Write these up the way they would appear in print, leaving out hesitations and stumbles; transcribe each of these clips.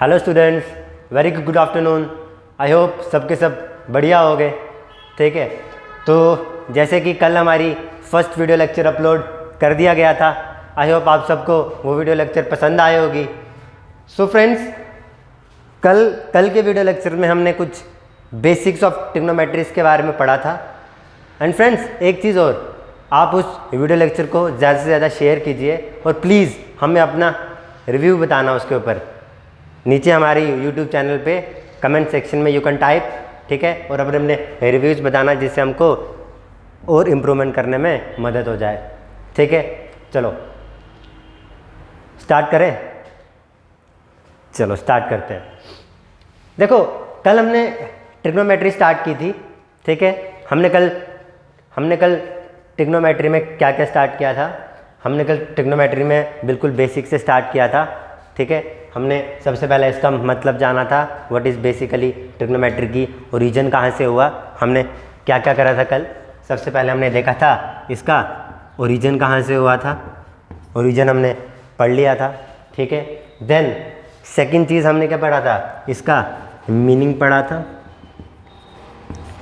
Hello students, very good afternoon. I hope सबके सब बढ़िया हो गए। ठीक है, तो जैसे कि कल हमारी फर्स्ट वीडियो लेक्चर अपलोड कर दिया गया था, आई होप आप सबको वो वीडियो लेक्चर पसंद आए होगी। सो फ्रेंड्स, कल के वीडियो लेक्चर में हमने कुछ बेसिक्स ऑफ ट्रिग्नोमेट्रीज के बारे में पढ़ा था। एंड फ्रेंड्स, एक चीज़ और, आप उस वीडियो लेक्चर को ज़्यादा से ज़्यादा शेयर कीजिए और प्लीज़ हमें अपना रिव्यू बताना उसके ऊपर। नीचे हमारे यूट्यूब चैनल पे कमेंट सेक्शन में यू कैन टाइप, ठीक है, और अपने रिव्यूज़ बताना जिससे हमको और इम्प्रूवमेंट करने में मदद हो जाए। ठीक है, चलो स्टार्ट करें। चलो स्टार्ट करते हैं। देखो, कल हमने ट्रिग्नोमेट्री स्टार्ट की थी। ठीक है, हमने कल ट्रिग्नोमेट्री में क्या क्या स्टार्ट किया था। हमने कल ट्रिग्नोमेट्री में बिल्कुल बेसिक से स्टार्ट किया था। ठीक है, हमने सबसे पहले इसका मतलब जाना था, व्हाट इज़ बेसिकली ट्रिग्नोमेट्री की ओरिजिन कहाँ से हुआ। हमने क्या क्या करा था कल। सबसे पहले हमने देखा था इसका ओरिजिन कहाँ से हुआ था, ओरिजिन हमने पढ़ लिया था। ठीक है, देन सेकंड चीज़ हमने क्या पढ़ा था, इसका मीनिंग पढ़ा था।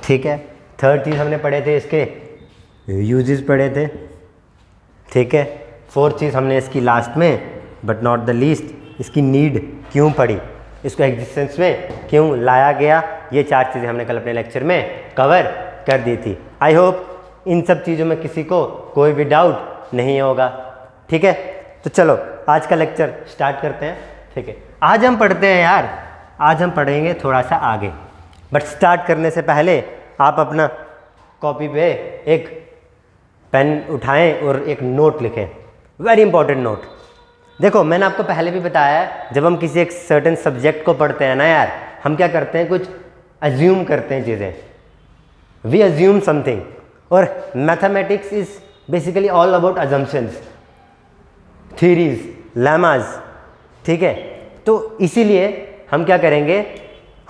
ठीक है, थर्ड चीज़ हमने पढ़े थे इसके यूजेस पढ़े थे। ठीक है, फोर्थ चीज़ हमने इसकी लास्ट में बट नॉट द लीस्ट इसकी नीड क्यों पड़ी, इसको एग्जिस्टेंस में क्यों लाया गया। ये चार चीज़ें हमने कल अपने लेक्चर में कवर कर दी थी। आई होप इन सब चीज़ों में किसी को कोई भी डाउट नहीं होगा। ठीक है, तो चलो आज का लेक्चर स्टार्ट करते हैं। ठीक है, आज हम पढ़ते हैं यार, आज हम पढ़ेंगे थोड़ा सा आगे, बट स्टार्ट करने से पहले आप अपना कॉपी पे एक पेन उठाएं और एक नोट लिखें, वेरी इंपॉर्टेंट नोट। देखो, मैंने आपको पहले भी बताया है, जब हम किसी एक सर्टेन सब्जेक्ट को पढ़ते हैं ना यार, हम क्या करते हैं, कुछ अज्यूम करते हैं चीज़ें, वी अज्यूम समथिंग। और mathematics is basically all about assumptions, theories, lemmas. ठीक है, तो इसीलिए हम क्या करेंगे,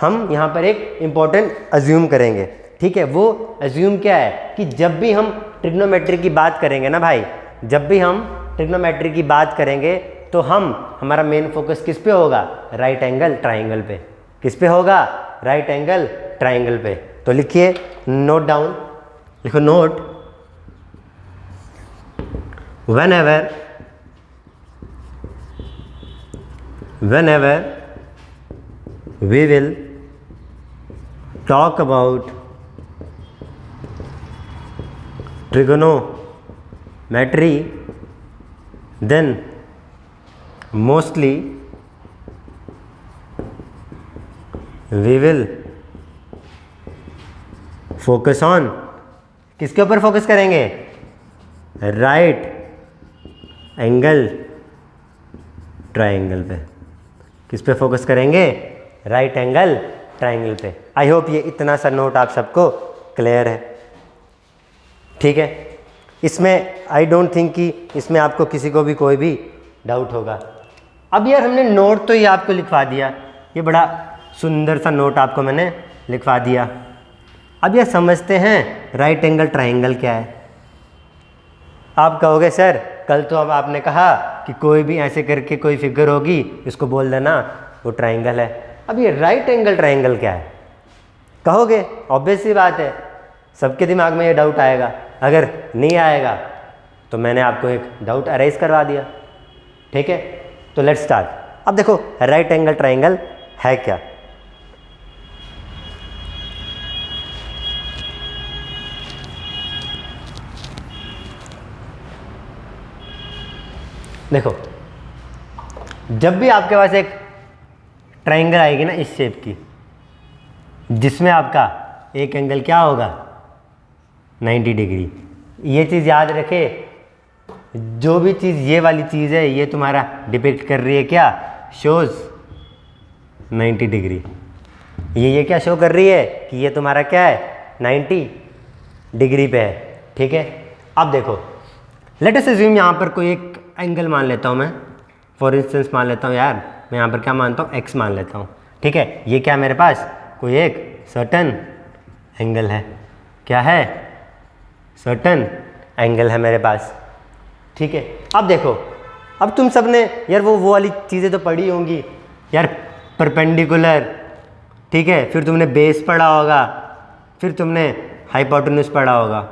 हम यहाँ पर एक इम्पॉर्टेंट अज्यूम करेंगे। ठीक है, वो अज्यूम क्या है कि जब भी हम ट्रिग्नोमेट्री की बात करेंगे ना भाई, जब भी हम ट्रिग्नोमेट्री की बात करेंगे तो हमारा मेन फोकस किस पे होगा, राइट एंगल ट्राइंगल पे। किस पे होगा, राइट एंगल ट्राइंगल पे। तो लिखिए, नोट डाउन, लिखो note, whenever we will talk about trigonometry, then mostly we will focus on, किसके ऊपर फोकस करेंगे, राइट एंगल ट्राइंगल पे। किस पे फोकस करेंगे, राइट एंगल ट्राइंगल पे। आई होप ये इतना सा नोट आप सबको क्लियर है। ठीक है, इसमें आई डोंट थिंक कि इसमें आपको किसी को भी कोई भी डाउट होगा। अब यार हमने नोट तो ये आपको लिखवा दिया, ये बड़ा सुंदर सा नोट आपको मैंने लिखवा दिया। अब ये समझते हैं राइट एंगल ट्राइंगल क्या है। आप कहोगे सर, कल तो अब आपने कहा कि कोई भी ऐसे करके कोई फिगर होगी, इसको बोल देना वो ट्राइंगल है। अब ये राइट एंगल ट्राइंगल क्या है कहोगे, ऑब्वियस सी बात है, सबके दिमाग में ये डाउट आएगा। अगर नहीं आएगा तो मैंने आपको एक डाउट अरेज करवा दिया। ठीक है, तो लेट्स स्टार्ट। अब देखो, राइट एंगल ट्राइंगल है क्या। देखो, जब भी आपके पास एक ट्राइंगल आएगी ना इस शेप की, जिसमें आपका एक एंगल क्या होगा, 90 डिग्री। ये चीज़ याद रखे, जो भी चीज़ ये वाली चीज़ है, ये तुम्हारा डिपिक्ट कर रही है क्या, शोज 90 डिग्री। ये क्या शो कर रही है कि ये तुम्हारा क्या है, 90 डिग्री पे है। ठीक है, अब देखो, लेट अस अज्यूम यहाँ पर कोई एक एंगल मान लेता हूँ मैं, फॉर इंस्टेंस मान लेता हूँ यार, मैं यहाँ पर क्या मानता हूँ, एक्स मान लेता हूँ। ठीक है, ये क्या मेरे पास कोई एक सर्टन एंगल है, क्या है, सर्टन एंगल है मेरे पास। ठीक है, अब देखो, अब तुम सब ने यार वो वाली चीज़ें तो पढ़ी होंगी यार, परपेंडिकुलर, ठीक है, फिर तुमने बेस पढ़ा होगा, फिर तुमने हाइपोटेन्यूज पढ़ा होगा,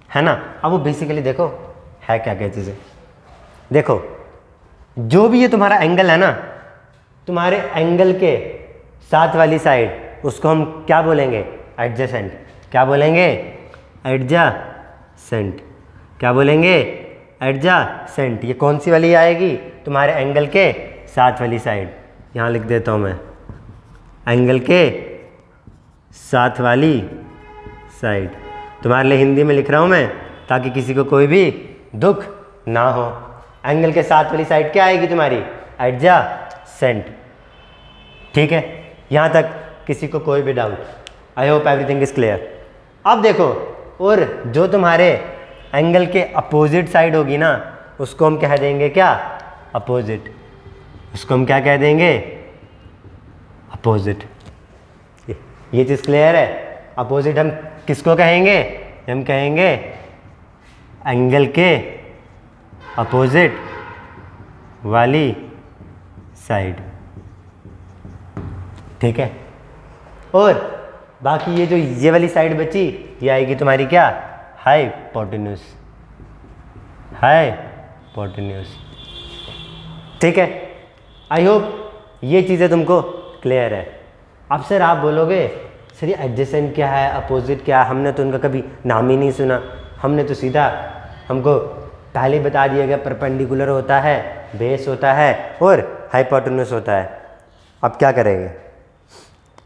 है ना। अब वो बेसिकली देखो है क्या क्या चीज़ें। देखो जो भी ये तुम्हारा एंगल है ना, तुम्हारे एंगल के साथ वाली साइड, उसको हम क्या बोलेंगे, एडजेसेंट। क्या बोलेंगे, एडजेसेंट। क्या बोलेंगे, एडजेसेंट। ये कौन सी वाली आएगी, तुम्हारे एंगल के साथ वाली साइड। यहाँ लिख देता हूँ मैं, एंगल के साथ वाली साइड। तुम्हारे लिए हिंदी में लिख रहा हूँ मैं ताकि किसी को कोई भी दुख ना हो। एंगल के साथ वाली साइड क्या आएगी तुम्हारी, एडजेसेंट। ठीक है, यहाँ तक किसी को कोई भी doubt? I hope everything is clear. अब देखो, और जो तुम्हारे एंगल के अपोजिट साइड होगी ना, उसको हम कह देंगे क्या, अपोजिट। उसको हम क्या कह देंगे, अपोजिट। ये चीज़ क्लियर है। अपोजिट हम किसको कहेंगे, हम कहेंगे एंगल के अपोजिट वाली साइड। ठीक है, और बाकी ये जो ये वाली साइड बची, ये आएगी तुम्हारी क्या, हाइपोटेन्यूज। हाइपोटेन्यूज। ठीक है, आई होप ये चीज़ें तुमको क्लियर है। अब सर आप बोलोगे सर ये एडजेसेंट क्या है, अपोजिट क्या है, हमने तो उनका कभी नाम ही नहीं सुना, हमने तो सीधा, हमको पहले बता दिया गया परपेंडिकुलर होता है, बेस होता है और हाइपोटेन्यूज होता है। अब क्या करेंगे,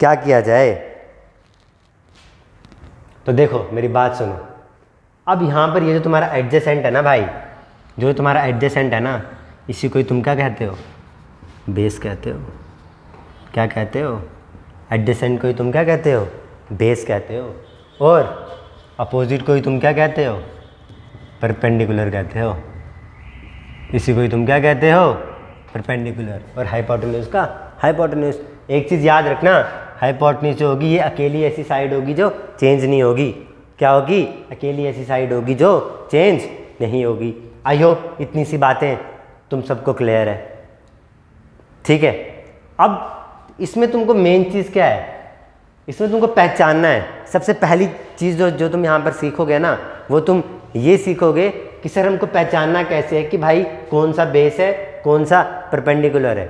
क्या किया जाए? तो देखो मेरी बात सुनो। अब यहाँ पर ये जो तुम्हारा एडजेसेंट है ना भाई, जो तुम्हारा एडजेसेंट है ना, इसी को तुम क्या कहते हो, बेस कहते हो। क्या कहते हो, एडजेसेंट को ही तुम क्या कहते हो, बेस कहते हो। और अपोजिट को ही तुम क्या कहते हो, परपेंडिकुलर कहते हो। इसी को ही तुम क्या कहते हो, परपेंडिकुलर। और हाइपोटेन्यूज का हाइपोटेन्यूज। एक चीज़ याद रखना, हाइपोटेन्यूज जो होगी ये अकेली ऐसी साइड होगी जो चेंज नहीं होगी। क्या होगी, अकेली ऐसी साइड होगी जो चेंज नहीं होगी। आई होप इतनी सी बातें तुम सबको क्लियर है। ठीक है, अब इसमें तुमको मेन चीज़ क्या है, इसमें तुमको पहचानना है। सबसे पहली चीज़ जो तुम यहाँ पर सीखोगे ना, वो तुम ये सीखोगे कि सर हमको पहचानना कैसे है कि भाई कौन सा बेस है, कौन सा परपेंडिकुलर है।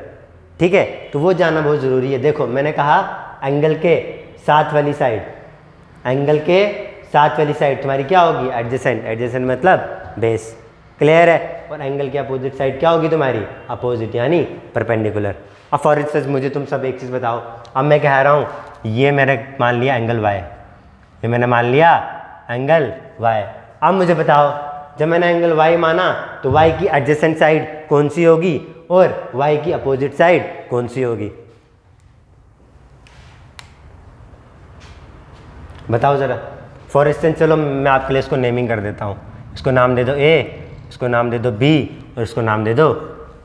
ठीक है, तो वो जानना बहुत ज़रूरी है। देखो मैंने कहा एंगल के साथ वाली साइड, एंगल के साथ वाली साइड तुम्हारी क्या होगी, एडजेसेंट। एडजेसेंट मतलब बेस, क्लियर है। और एंगल के अपोजिट साइड क्या होगी तुम्हारी, अपोजिट यानी परपेंडिकुलर। अब फॉर इंस्टेंस मुझे तुम सब एक चीज़ बताओ। अब मैं कह रहा हूँ ये मैंने मान लिया एंगल वाई, ये मैंने मान लिया एंगल वाई। अब मुझे बताओ, जब मैंने एंगल वाई माना तो वाई की एडजेसेंट साइड कौन सी होगी और वाई की अपोजिट साइड कौन सी होगी, बताओ ज़रा। फॉर इंस्टेंस चलो मैं आपके लिए इसको नेमिंग कर देता हूँ। इसको नाम दे दो ए, इसको नाम दे दो बी और इसको नाम दे दो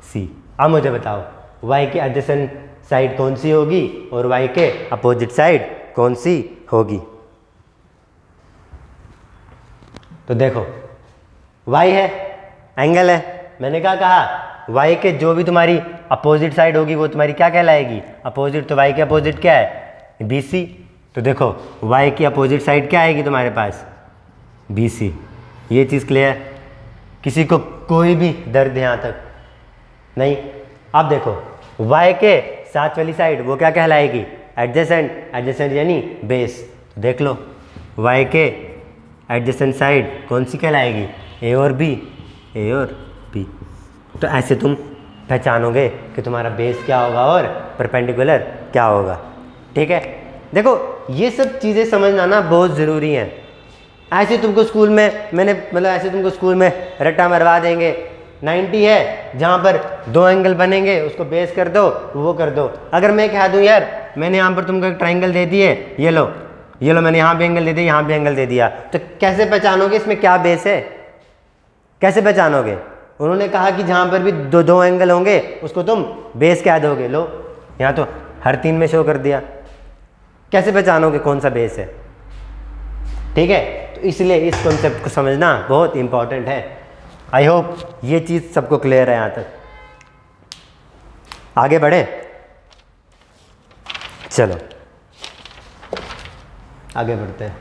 सी। अब मुझे बताओ y की एडजेसेंट साइड कौन सी होगी और y के अपोजिट साइड कौन सी होगी। तो देखो y है, एंगल है, मैंने क्या कहा, y के जो भी तुम्हारी अपोजिट साइड होगी वो तुम्हारी क्या कहलाएगी, अपोजिट। तो y के अपोजिट क्या है, BC। तो देखो y की अपोजिट साइड क्या आएगी तुम्हारे पास, BC। ये चीज़ क्लियर, किसी को कोई भी दर्द यहाँ तक नहीं। अब देखो y के साथ वाली साइड वो क्या कहलाएगी, एडजेसेंट। एडजेसेंट यानी बेस। देख लो y के एडजेसेंट साइड कौन सी कहलाएगी, ए और बी, ए और बी। तो ऐसे तुम पहचानोगे कि तुम्हारा बेस क्या होगा और परपेंडिकुलर क्या होगा। ठीक है, देखो ये सब चीज़ें समझना ना बहुत ज़रूरी है। ऐसे तुमको स्कूल में ऐसे तुमको स्कूल में रट्टा मरवा देंगे, 90 है जहाँ पर दो एंगल बनेंगे उसको बेस कर दो, वो कर दो। अगर मैं कह दूँ यार मैंने यहाँ पर तुमको एक ट्राइंगल दे दिए, ये लो मैंने यहाँ भी एंगल दे दिया, यहाँ भी एंगल दे दिया, तो कैसे पहचानोगे इसमें क्या बेस है, कैसे पहचानोगे। उन्होंने कहा कि जहाँ पर भी दो एंगल होंगे उसको तुम बेस कह दोगे। लो यहाँ तो हर 3 में शो कर दिया, कैसे पहचानोगे कौन सा बेस है। ठीक है, तो इसलिए इस कॉन्सेप्ट को समझना बहुत इंपॉर्टेंट है। आई होप ये चीज़ सबको क्लियर है। यहाँ तक आगे बढ़े। चलो आगे बढ़ते हैं।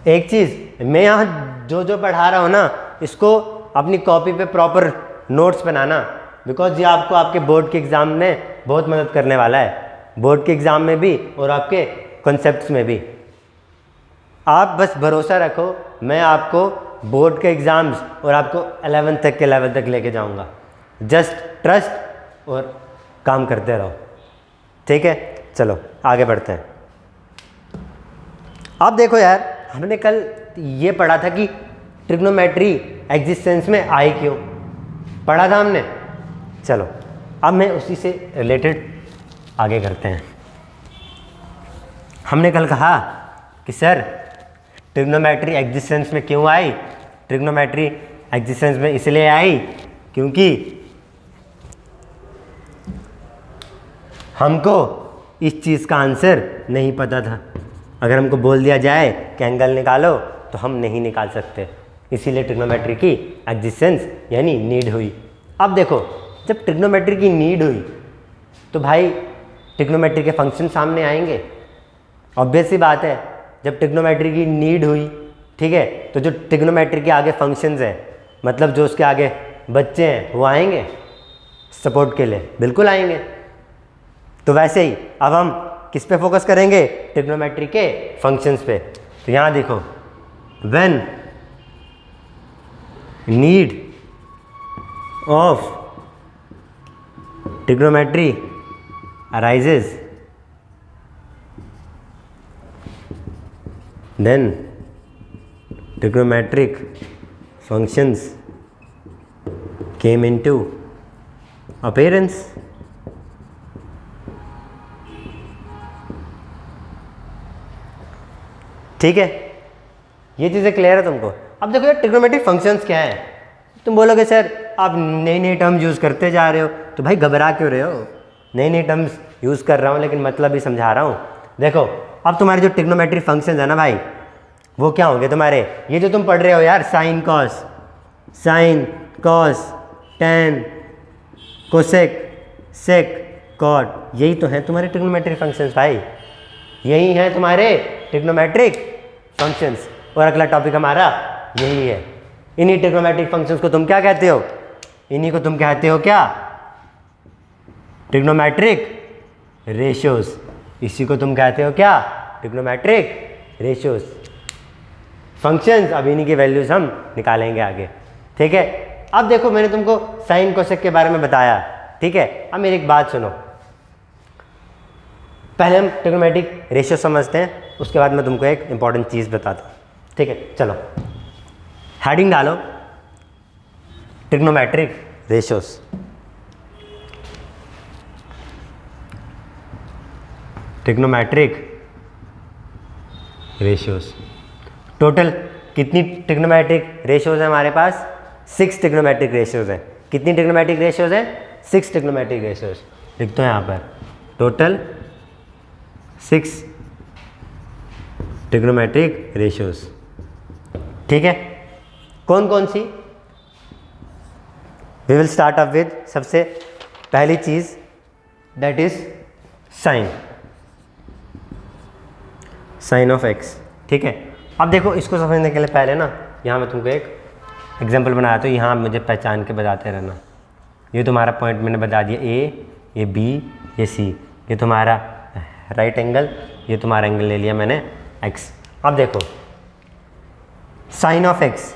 एक चीज़ मैं यहाँ जो जो पढ़ा रहा हूँ ना, इसको अपनी कॉपी पे प्रॉपर नोट्स बनाना, बिकॉज ये आपको आपके बोर्ड के एग्ज़ाम में बहुत मदद करने वाला है, बोर्ड के एग्ज़ाम में भी और आपके कॉन्सेप्ट्स में भी। आप बस भरोसा रखो, मैं आपको बोर्ड के एग्ज़ाम्स और आपको 11th तक के लेवल तक लेके जाऊँगा। जस्ट ट्रस्ट और काम करते रहो, ठीक है। चलो आगे बढ़ते हैं। आप देखो यार, हमने कल ये पढ़ा था कि ट्रिग्नोमेट्री एग्जिस्टेंस में आई क्यों, पढ़ा था हमने। चलो अब मैं उसी से रिलेटेड आगे करते हैं। हमने कल कहा कि सर ट्रिग्नोमेट्री एग्जिस्टेंस में क्यों आई। ट्रिग्नोमेट्री एग्जिस्टेंस में इसलिए आई क्योंकि हमको इस चीज़ का आंसर नहीं पता था। अगर हमको बोल दिया जाए कि एंगल निकालो तो हम नहीं निकाल सकते, इसीलिए ट्रिग्नोमेट्री की एग्जिस्टेंस यानी नीड हुई। अब देखो, जब ट्रिग्नोमेट्री की नीड हुई तो भाई ट्रिग्नोमेट्री के फंक्शन सामने आएंगे, ऑब्वियस सी बात है। जब ट्रिग्नोमेट्री की नीड हुई, ठीक है, तो जो ट्रिग्नोमेट्री के आगे फंक्शंस हैं, मतलब जो उसके आगे बच्चे हैं, वो आएंगे सपोर्ट के लिए, बिल्कुल आएंगे। तो वैसे ही अब हम किस पे फोकस करेंगे, ट्रिग्नोमेट्री के फंक्शंस पे। तो यहाँ देखो, when need of trigonometry arises, then trigonometric functions came into appearance. ठीक है, ये चीज़ें क्लियर है तुमको। अब देखो यार, ट्रिग्नोमेट्रिक फंक्शंस क्या है। तुम बोलोगे सर आप नई नई टर्म यूज़ करते जा रहे हो, तो भाई घबरा क्यों रहे हो। नई नई टर्म्स यूज़ कर रहा हूँ लेकिन मतलब भी समझा रहा हूँ। देखो अब तुम्हारे जो ट्रिग्नोमेट्रिक फंक्शंस है ना भाई, वो क्या होंगे तुम्हारे, ये जो तुम पढ़ रहे हो यार, sine cos tan cosec sec cot, यही तो है तुम्हारे ट्रिग्नोमेट्रिक फंक्शंस भाई, यही हैं तुम्हारे ट्रिग्नोमेट्रिक फंक्शंस। और अगला टॉपिक हमारा यही है। इन्हीं ट्रिग्नोमेट्रिक फंक्शंस को तुम क्या कहते हो, इन्हीं को तुम कहते हो क्या, ट्रिग्नोमेट्रिक रेशियोज। इसी को तुम कहते हो क्या, ट्रिग्नोमेट्रिक रेशियोज फंक्शंस। अब इन्हीं की वैल्यूज हम निकालेंगे आगे, ठीक है। अब देखो मैंने तुमको साइन कोसेक के बारे में बताया, ठीक है। अब मेरी एक बात सुनो, पहले हम ट्रिग्नोमेट्रिक रेशियो समझते हैं, उसके बाद मैं तुमको एक इंपॉर्टेंट चीज़ बताता हूँ, ठीक है। चलो हेडिंग डालो, trigonometric ratios. Trigonometric ratios, total कितनी ट्रिग्नोमेट्रिक रेशियोज हैं हमारे पास, 6 ट्रिग्नोमेट्रिक रेशियोज हैं। कितनी ट्रिग्नोमेट्रिक रेशियोज हैं, 6 ट्रिग्नोमेट्रिक रेशियोज। लिख दो यहाँ पर, टोटल 6 ट्रिग्नोमेट्रिक रेशियोज, ठीक है। कौन कौन सी, we will start up with सबसे पहली चीज़, that is sine of x, ठीक है। अब देखो इसको समझने के लिए पहले ना यहाँ मैं तुमको एक एग्जांपल बनाया, तो यहाँ मुझे पहचान के बताते रहना। ये तुम्हारा पॉइंट मैंने बता दिया, ए, ये बी, ये सी, ये तुम्हारा राइट एंगल, ये तुम्हारा एंगल ले लिया मैंने एक्स। अब देखो साइन ऑफ एक्स,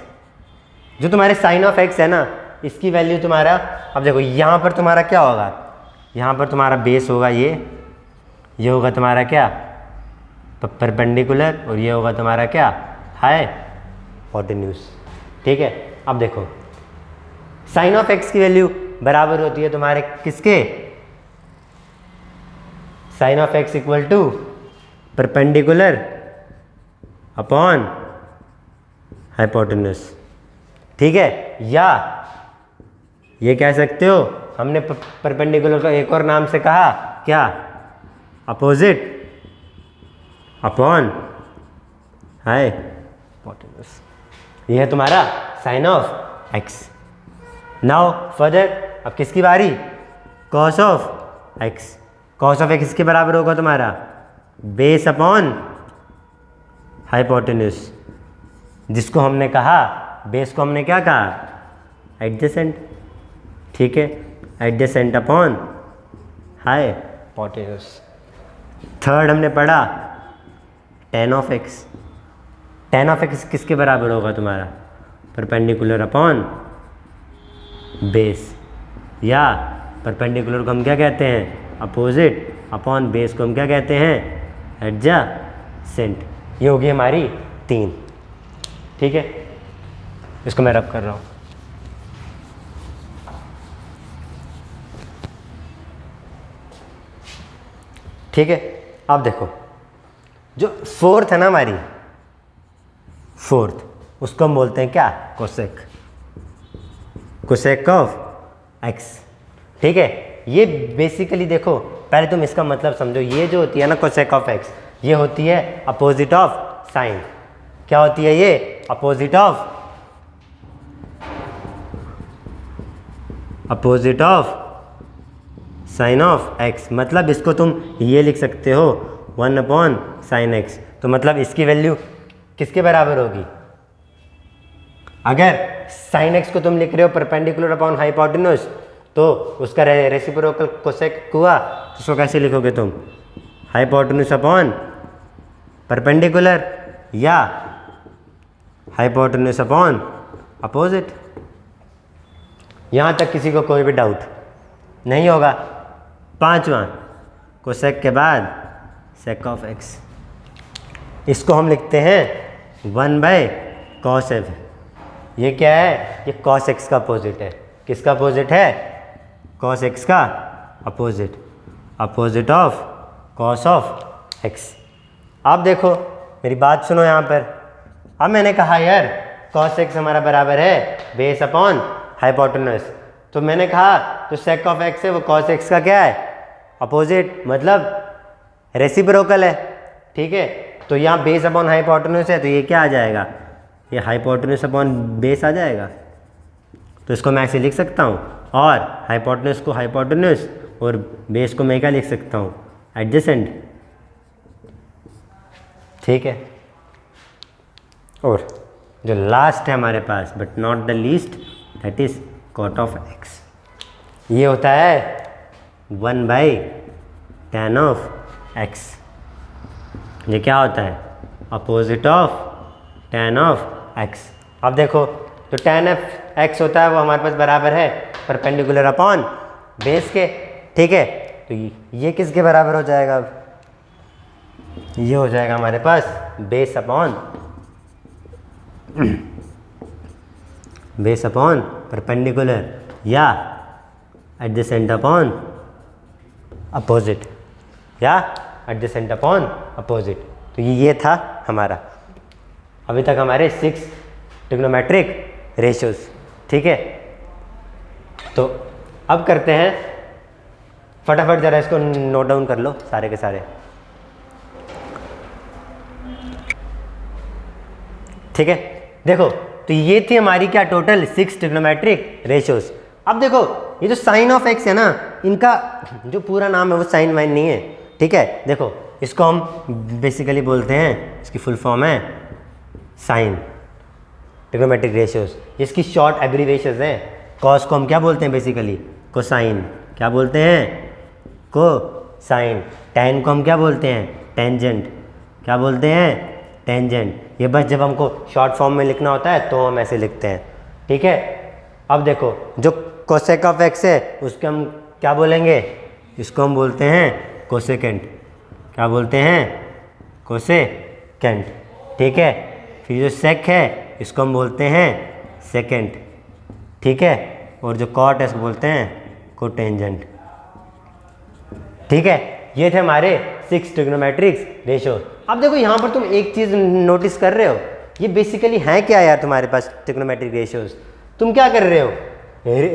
जो तुम्हारे साइन ऑफ एक्स है ना, इसकी वैल्यू तुम्हारा, अब देखो यहाँ पर तुम्हारा क्या होगा, यहाँ पर तुम्हारा बेस होगा ये होगा तुम्हारा क्या, परपेंडिकुलर, और ये होगा तुम्हारा क्या, हाइपोटेन्यूज, ठीक है। अब देखो साइन ऑफ एक्स की वैल्यू बराबर होती है तुम्हारे किसके, sine of X equal to perpendicular upon hypotenuse, ठीक है। या ये कह सकते हो, हमने परपेंडिकुलर का एक और नाम से कहा क्या, अपोजिट अपॉन हाइपोटेन्यूज। ये है तुम्हारा sine of X. Now further, अब किसकी बारी, cos of X. Cos of X के बराबर होगा तुम्हारा बेस अपॉन हाइपोटेन्यूज, जिसको हमने कहा बेस को हमने क्या कहा एडजेसेंट, ठीक है, एडजेसेंट अपॉन हाइपोटेन्यूज। थर्ड हमने पढ़ा ten of x. Ten of x किसके बराबर होगा तुम्हारा परपेंडिकुलर अपॉन बेस, या परपेंडिकुलर को हम क्या कहते हैं अपोजिट, अपॉन बेस को हम क्या कहते हैं एडजेसेंट। ये होगी हमारी 3, ठीक है। इसको मैं रब कर रहा हूँ। ठीक है, अब देखो जो फोर्थ है ना हमारी, फोर्थ उसको हम बोलते हैं क्या कोसेक, कोसेक ऑफ एक्स, ठीक है। ये बेसिकली देखो पहले तुम इसका मतलब समझो, ये जो होती है ना कोसेक ऑफ एक्स, ये होती है अपोजिट ऑफ साइन। क्या होती है ये opposite of sine of x. मतलब इसको तुम ये लिख सकते हो 1 अपॉन साइन एक्स। तो मतलब इसकी वैल्यू किसके बराबर होगी, अगर साइन एक्स को तुम लिख रहे हो परपेंडिकुलर अपॉन हाइपोटेन्यूज तो उसका रेसिप्रोकल कोसेक हुआ, तो उसको कैसे लिखोगे तुम हाइपोटेन्यूज अपॉन परपेंडिकुलर या हाइपोटेन्यूज अपॉन अपोजिट। यहाँ तक किसी को कोई भी डाउट नहीं होगा। 5वां कोसेक के बाद सेक ऑफ एक्स, इसको हम लिखते हैं 1/cos f। ये क्या है, ये cos x का अपोजिट है। किसका अपोजिट है cos x का opposite, opposite of cos of x। अब देखो मेरी बात सुनो यहाँ पर। अब मैंने कहा यार cos x हमारा बराबर है बेस अपॉन हाइपोटेन्यूज, तो मैंने कहा जो सेक ऑफ एक्स है वो cos x का क्या है अपोजिट, मतलब रेसिप्रोकल है, ठीक है। तो यहाँ बेस अपॉन हाइपोटेन्यूज है, तो ये क्या आ जाएगा, ये हाइपोटेन्यूज अपॉन बेस आ जाएगा। तो इसको मैं ऐसे लिख सकता हूँ, और हाइपोटेन्यूज को हाइपोटेन्यूज और बेस को मैं क्या लिख सकता हूँ एडजेसेंट, ठीक है। और जो लास्ट है हमारे पास but not the least, that is cot of x. ये होता है 1/tan ऑफ एक्स। ये क्या होता है opposite of tan of x. अब देखो तो tan ऑफ एक्स होता है वो हमारे पास बराबर है परपेंडिकुलर अपॉन बेस के, ठीक है। तो ये किसके बराबर हो जाएगा, अब ये हो जाएगा हमारे पास बेस अपॉन परपेंडिकुलर या एडजेसेंट अपॉन अपोजिट, या एडजेसेंट अपॉन अपोजिट। तो ये था हमारा अभी तक हमारे 6 ट्रिग्नोमेट्रिक रेशियोज, ठीक है। तो अब करते हैं फटाफट, ज़रा इसको नोट डाउन कर लो सारे के सारे, ठीक है। देखो तो ये थी हमारी क्या टोटल 6 ट्रिग्नोमेट्रिक रेशियोज। अब देखो ये जो साइन ऑफ एक्स है ना, इनका जो पूरा नाम है वो साइन वाइन नहीं है, ठीक है। देखो इसको हम बेसिकली बोलते हैं, इसकी फुल फॉर्म है साइन ट्रिग्नोमेट्रिक रेशियोज। इसकी शॉर्ट एब्रीविएशंस हैं। कॉस को हम क्या बोलते हैं बेसिकली कोसाइन, क्या बोलते हैं कोसाइन। टैन को हम क्या बोलते हैं टेंजेंट, क्या बोलते हैं टेंजेंट। ये बस जब हमको शॉर्ट फॉर्म में लिखना होता है तो हम ऐसे लिखते हैं, ठीक है। अब देखो जो कोसेक ऑफ एक्स है उसके हम क्या बोलेंगे, इसको हम बोलते हैं कोसेकेंट, क्या बोलते हैं कोसेकेंट, ठीक है। फिर जो सेक है इसको हम बोलते हैं सेकेंट, ठीक है। और जो कॉट है इसको बोलते हैं कोटेंजेंट, ठीक है। ये थे हमारे 6 ट्रिग्नोमेट्रिक रेशियो। अब देखो यहाँ पर तुम एक चीज़ नोटिस कर रहे हो, ये बेसिकली हैं क्या यार तुम्हारे पास ट्रिग्नोमेट्रिक रेशियोज। तुम क्या कर रहे हो,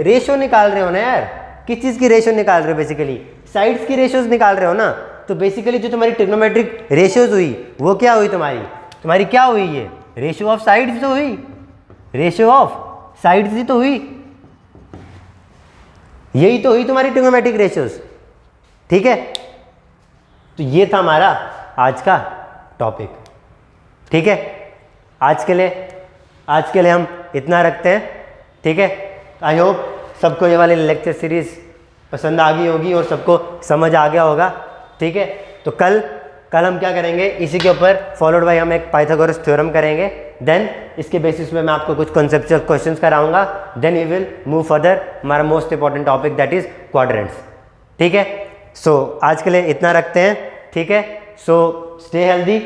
रेशियो निकाल रहे हो ना यार। किस चीज़ की रेशियो निकाल रहे हो, बेसिकली साइड्स की रेशियोज निकाल रहे हो ना। तो बेसिकली जो तुम्हारी ट्रिग्नोमेट्रिक रेशियोज हुई वो क्या हुई तुम्हारी क्या हुई, ये रेशियो ऑफ साइड्स तो हुई, रेशियो ऑफ साइड्स ही तो हुई, यही तो हुई तुम्हारी ट्रिग्नोमेट्रिक रेशियोज, ठीक है, तो ये था हमारा आज का टॉपिक। ठीक है, आज के लिए हम इतना रखते हैं। ठीक है, आई होप सबको ये वाली लेक्चर सीरीज़ पसंद आ गई होगी और सबको समझ आ गया होगा। ठीक है, तो कल हम क्या करेंगे, इसी के ऊपर फॉलोड बाय हम एक पाइथागोरस थ्योरम करेंगे। देन इसके बेसिस पे मैं आपको कुछ कॉन्सेप्चुअल क्वेश्चंस कराऊंगा। Then we will move further हमारा most important topic that is quadrants. ठीक है, सो आज के लिए इतना रखते हैं। ठीक है, सो स्टे हेल्दी।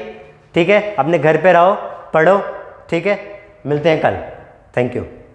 ठीक है, अपने घर पे रहो, पढ़ो। ठीक है, मिलते हैं कल। Thank you.